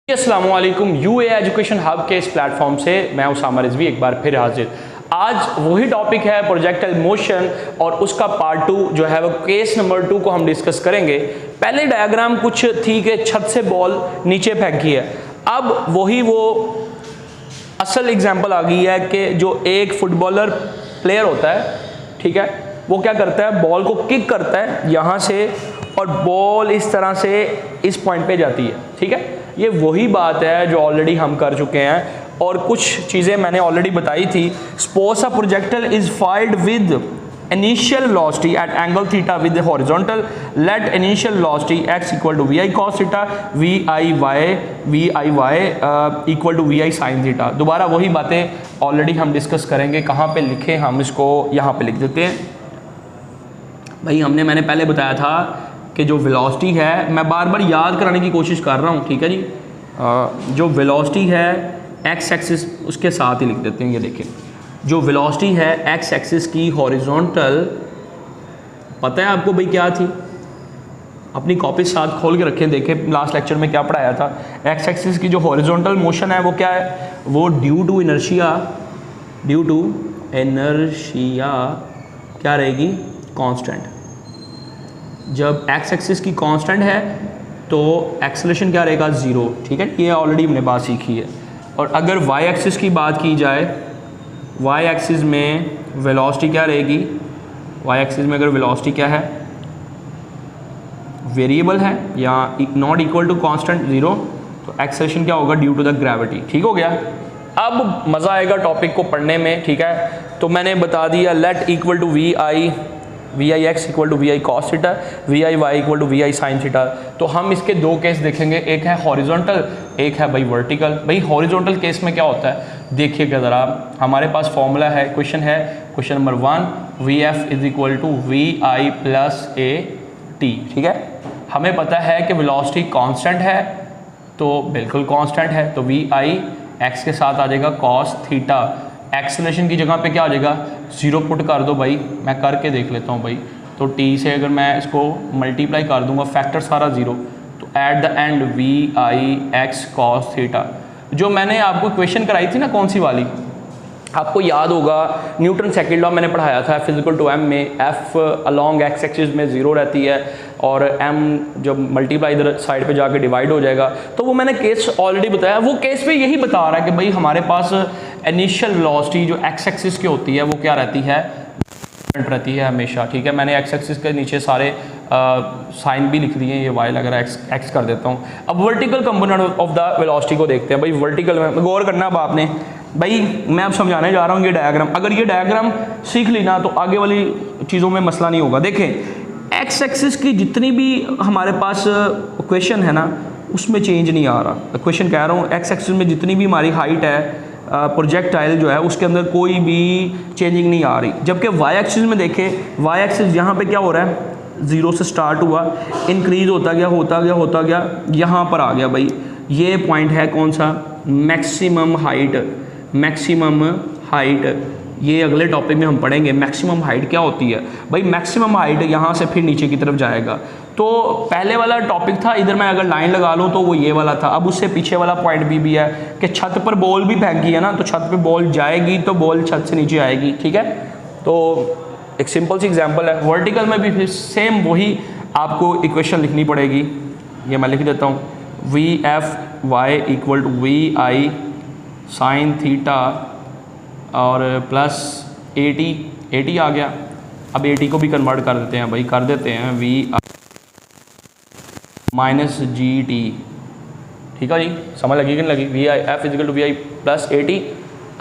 अस्सलाम वालेकुम। UA education hub के इस प्लेटफॉर्म से मैं उसामा रिजवी एक बार फिर हाजिर। आज वही टॉपिक है प्रोजेक्टाइल मोशन और उसका पार्ट 2 जो है वो केस नंबर 2 को हम डिस्कस करेंगे। पहले डायग्राम कुछ थी कि छत से बॉल नीचे फेंकी है, अब वही वो असल एग्जांपल आ गई है कि जो एक फुटबॉलर प्लेयर होता है, ठीक है, वो क्या करता है, बॉल को किक करता है यहाँ से और बॉल इस तरह से इस पॉइंट पे जाती है। ठीक है, ये वही बात है जो ऑलरेडी हम कर चुके हैं और कुछ चीज़ें मैंने ऑलरेडी बताई थी। Suppose a projectile is fired with initial velocity at angle theta with horizontal, let initial velocity x equal to vi cos theta, vi y equal to vi sin theta. दोबारा वही बातें ऑलरेडी हम discuss करेंगे। कहाँ पे लिखें, हम इसको यहाँ पे लिख देते हैं भाई। मैंने पहले बताया था कि जो वेलोसिटी है, मैं बार बार याद कराने की कोशिश कर रहा हूँ, ठीक है जी। जो वेलोसिटी है एक्स एक्सिस उसके साथ ही लिख देते हैं। ये देखें, जो वेलोसिटी है एक्स एक्सिस की हॉरिजॉन्टल, पता है आपको भाई क्या थी? अपनी कॉपी साथ खोल के रखें, देखें लास्ट लेक्चर में क्या पढ़ाया था। एक्स एक्सिस की जो हॉरिजॉन्टल मोशन है वो क्या है? वो ड्यू टू इनर्शिया क्या रहेगी? कांस्टेंट। जब एक्स एक्सिस की कांस्टेंट है तो एक्सेलरेशन क्या रहेगा? ज़ीरो। ठीक है, ये ऑलरेडी हमने बात सीखी है। और अगर वाई एक्सिस की बात की जाए, वाई एक्सिस में वेलोसिटी क्या रहेगी? वाई एक्सिस में अगर वेलोसिटी क्या है, वेरिएबल है या not equal to constant zero, तो एक्सेलरेशन क्या होगा? Due to the gravity. ठीक हो गया। अब मज़ा आएगा टॉपिक को पढ़ने में, ठीक है। तो मैंने बता दिया, let equal to vi x equal to vi cos theta, vi y equal to vi sin theta. तो हम इसके दो केस देखेंगे, एक है हॉरिजॉन्टल, एक है भाई वर्टिकल। भाई हॉरिजॉन्टल केस में क्या होता है, देखिएगा ज़रा, हमारे पास फॉर्मूला है, क्वेश्चन है, question number 1, vf is equal to vi plus a t। ठीक है, हमें पता है कि वेलोसिटी कांस्टेंट है, तो बिल्कुल कांस्टेंट है, तो vi x के साथ आ जाएगा cos थीटा। एक्सेलरेशन की जगह पे क्या आ जाएगा? ज़ीरो पुट कर दो भाई, मैं करके देख लेता हूँ भाई। तो t से अगर मैं इसको मल्टीप्लाई कर दूंगा, फैक्टर सारा ज़ीरो, तो at the end vi x cos theta. जो मैंने आपको क्वेश्चन कराई थी ना, कौन सी वाली, आपको याद होगा, न्यूटन सेकंड लॉ मैंने पढ़ाया था फिजिकल टू m में, f अलॉन्ग एक्स एक्सिस में ज़ीरो रहती है और m जब मल्टीप्लाई इधर साइड पे जाके डिवाइड हो जाएगा। तो वो मैंने केस ऑलरेडी बताया, वो केस पे यही बता रहा है कि भाई हमारे पास इनिशियल वेलोसिटी जो एक्स एक्सिस की होती है वो क्या रहती है? रहती है हमेशा। ठीक है, मैंने एक्स एक्सिस के नीचे सारे साइन भी लिख दिए, ये वाई अगर एक्स कर देता हूँ। अब vertical component of the velocity को देखते हैं भाई। वर्टिकल में गौर करना अब आपने भाई, मैं अब समझाने जा रहा हूँ ये डायग्राम। अगर ये डायग्राम सीख ली ना तो आगे वाली चीज़ों में मसला नहीं होगा। देखें, एक्स एक्सिस की जितनी भी हमारे पास क्वेश्चन है ना, उसमें चेंज नहीं आ रहा। क्वेश्चन कह रहा हूँ, एक्स एक्सिस में जितनी भी हमारी हाइट है प्रोजेक्टाइल जो है, उसके अंदर कोई भी चेंजिंग नहीं आ रही। जबकि वाई एक्सिस में देखें, वाई एक्सिस यहाँ पे क्या हो रहा है? ज़ीरो से स्टार्ट हुआ, इंक्रीज होता गया, यहाँ पर आ गया भाई। ये पॉइंट है कौन सा? Maximum height. ये अगले टॉपिक में हम पढ़ेंगे मैक्सिमम हाइट क्या होती है भाई। मैक्सिमम हाइट यहाँ से फिर नीचे की तरफ जाएगा। तो पहले वाला टॉपिक था, इधर मैं अगर लाइन लगा लूँ तो वो ये वाला था। अब उससे पीछे वाला पॉइंट भी है कि छत पर बॉल भी फेंकी है ना, तो छत पे बॉल जाएगी तो बॉल छत से नीचे आएगी। ठीक है, तो एक सिंपल सी एग्जांपल है। वर्टिकल में भी फिर सेम वही आपको इक्वेशन लिखनी पड़ेगी। ये मैं लिख देता हूँ, vf y equal to vi sine theta और प्लस at आ गया। अब at को भी कन्वर्ट कर देते हैं भाई, कर देते हैं vi माइनस gt। ठीक है जी, समझ लगी कि नहीं लगी? vi f is equal to vi plus at।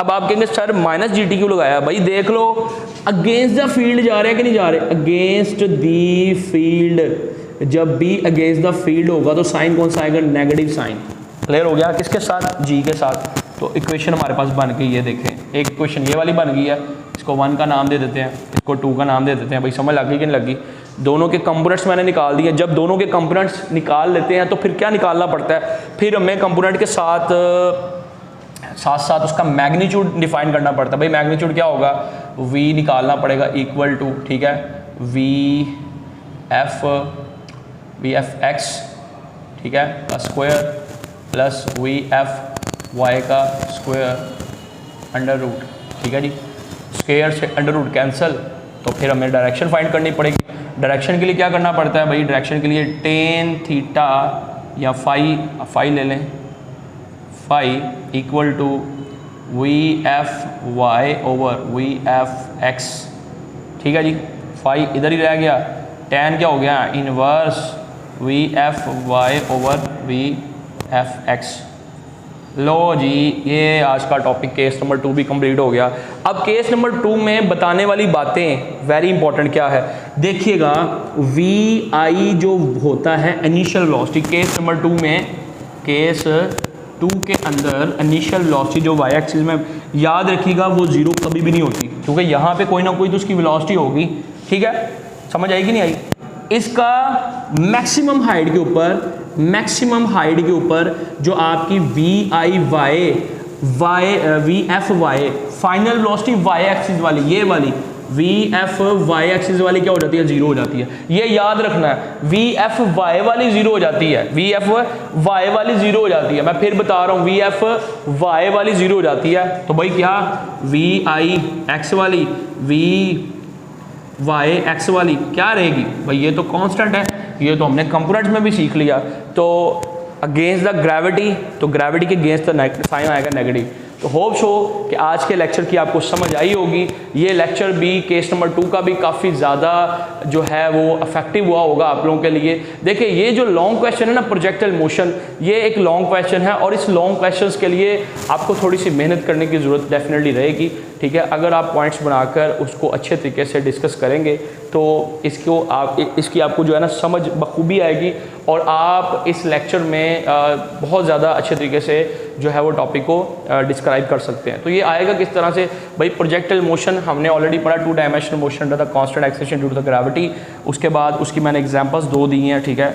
अब आप कहेंगे सर माइनस gt क्यों लगाया? भाई देख लो, अगेंस्ट द फील्ड जा रहे हैं कि नहीं जा रहे? Against the field. जब भी अगेंस्ट द फील्ड होगा तो साइन कौन सा आएगा? Negative sign. क्लियर हो गया? किसके साथ? जी के साथ। तो इक्वेशन हमारे पास बन गई है। देखें, एक इक्वेशन ये वाली बन गई है, इसको 1 का नाम दे देते हैं, इसको 2 का नाम दे देते हैं। भाई समझ लग गई कि नहीं लगी? दोनों के कंपोनेंट्स मैंने निकाल दिए। जब दोनों के कंपोनेंट्स निकाल लेते हैं तो फिर क्या निकालना पड़ता है? फिर हमें कंपोनेंट के साथ साथ उसका मैग्नीट्यूड डिफाइन करना पड़ता है। भाई मैग्नीट्यूड क्या होगा? v निकालना पड़ेगा इक्वल टू, ठीक है, वी एफ एक्स, ठीक है, का square plus v F y का स्क्वायर अंडर रूट, ठीक है जी। स्क्वायर से अंडर रूट कैंसिल, तो फिर हमें डायरेक्शन फाइंड करनी पड़ेगी। डायरेक्शन के लिए क्या करना पड़ता है भाई, डायरेक्शन के लिए टेन थीटा या फाई ले लें, phi equal to V F Y over V F x, ठीक है जी। फाई इधर ही रह गया, टेन क्या हो गया, inverse V F Y over V F X. लो जी, ये आज का टॉपिक केस नंबर 2 भी कंप्लीट हो गया। अब केस नंबर 2 में बताने वाली बातें वेरी इंपॉर्टेंट क्या है, देखिएगा वी आई जो होता है इनिशियल वेलोसिटी, केस नंबर 2 में, केस 2 के अंदर इनिशियल वेलोसिटी जो वाई एक्सिस में, याद रखिएगा वो जीरो कभी भी नहीं होती, क्योंकि यहाँ पे कोई ना कोई तो उसकी वेलोसिटी होगी, ठीक है। समझ आई कि नहीं आई। इसका मैक्सिमम हाइट के ऊपर जो आपकी v i v F y final velocity y axis वाली, ये वाली वी एफ वाई एक्सिस वाली क्या हो जाती है, जीरो हो जाती है। ये याद रखना है, वी एफ वाई वाली जीरो हो जाती है, वी एफ वाई वाली जीरो हो जाती है। मैं फिर बता रहा हूँ, वी एफ वाई वाली जीरो हो जाती है। तो भाई क्या, वी आई एक्स वाली वी वाई एक्स वाली क्या रहेगी भाई, ये तो कांस्टेंट है, ये तो हमने कंपोनेंट्स में भी सीख लिया। तो अगेंस्ट द ग्रेविटी, तो ग्रेविटी के अगेंस्ट द साइन आएगा नेगेटिव। तो होप्स हो कि आज के लेक्चर की आपको समझ आई होगी। ये लेक्चर भी केस नंबर 2 का भी काफ़ी ज़्यादा जो है वो इफेक्टिव हुआ होगा आप लोगों के लिए। देखिए ये जो लॉन्ग क्वेश्चन है ना, प्रोजेक्टाइल मोशन, ये एक लॉन्ग क्वेश्चन है और इस लॉन्ग क्वेश्चंस के लिए आपको थोड़ी सी मेहनत करने की ज़रूरत डेफिनेटली रहेगी, ठीक है। अगर आप पॉइंट्स बनाकर उसको अच्छे तरीके से डिस्कस करेंगे तो इसकी आपको जो है ना समझ बखूबी आएगी और आप इस लेक्चर में बहुत ज़्यादा अच्छे तरीके से जो है वो टॉपिक को डिस्क्राइब कर सकते हैं। तो ये आएगा किस तरह से भाई, प्रोजेक्टाइल मोशन हमने ऑलरेडी पढ़ा, 2 dimensional motion under the constant acceleration due to the gravity. उसके बाद उसकी मैंने एग्जांपल्स 2 दी हैं, ठीक है।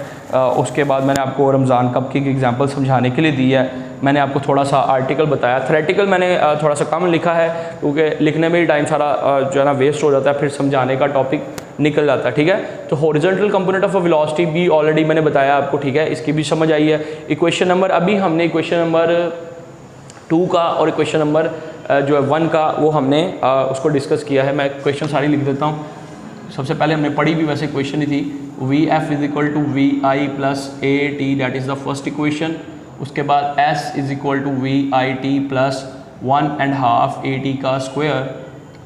उसके बाद मैंने आपको रमज़ान कप की एग्जांपल समझाने के लिए दी है। मैंने आपको थोड़ा सा आर्टिकल बताया, थ्योरेटिकल मैंने थोड़ा सा कम लिखा है क्योंकि लिखने में ही टाइम सारा जो है ना वेस्ट हो जाता है, फिर समझाने का टॉपिक निकल जाता है, ठीक है। तो हॉरिजॉन्टल कंपोनेंट ऑफ वेलोसिटी भी ऑलरेडी मैंने बताया आपको, ठीक है। इसकी भी समझ आई है। इक्वेशन नंबर, अभी हमने इक्वेशन नंबर 2 का और इक्वेशन नंबर जो है 1 का वो हमने उसको डिस्कस किया है। मैं क्वेश्चन सारी लिख देता हूँ। सबसे पहले हमने पढ़ी भी वैसे क्वेश्चन ही थी, V F is equal to V I plus A T, that is the first equation. उसके बाद S is equal to V I T plus 1.5 A T का square,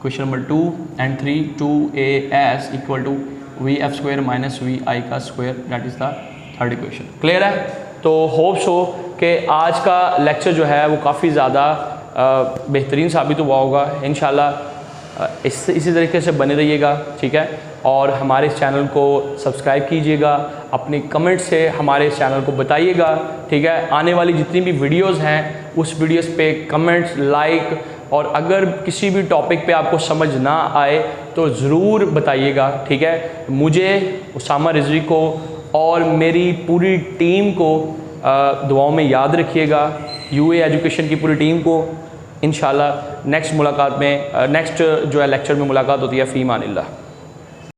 question number 2 and 3, 2as equal to we F square minus V I का square, that is the third equation. Clear है। तो hopes हो कि आज का lecture जो है वो काफ़ी ज़्यादा बेहतरीन साबित हुआ होगा। इंशाल्लाह इसी तरीके से बने रहिएगा, ठीक है। और हमारे इस चैनल को सब्सक्राइब कीजिएगा, अपने कमेंट से हमारे इस चैनल को बताइएगा, ठीक है। आने वाली जितनी भी वीडियोस हैं उस वीडियोस पे कमेंट्स, लाइक, और अगर किसी भी टॉपिक पे आपको समझ ना आए तो ज़रूर बताइएगा, ठीक है। मुझे, उसामा रिजवी को और मेरी पूरी टीम को दुआओं में याद रखिएगा, यूए एजुकेशन की पूरी टीम को। इंशाल्लाह नेक्स्ट मुलाकात में, नेक्स्ट जो है लेक्चर में मुलाकात होती है। फ़ी अमानिल्लाह।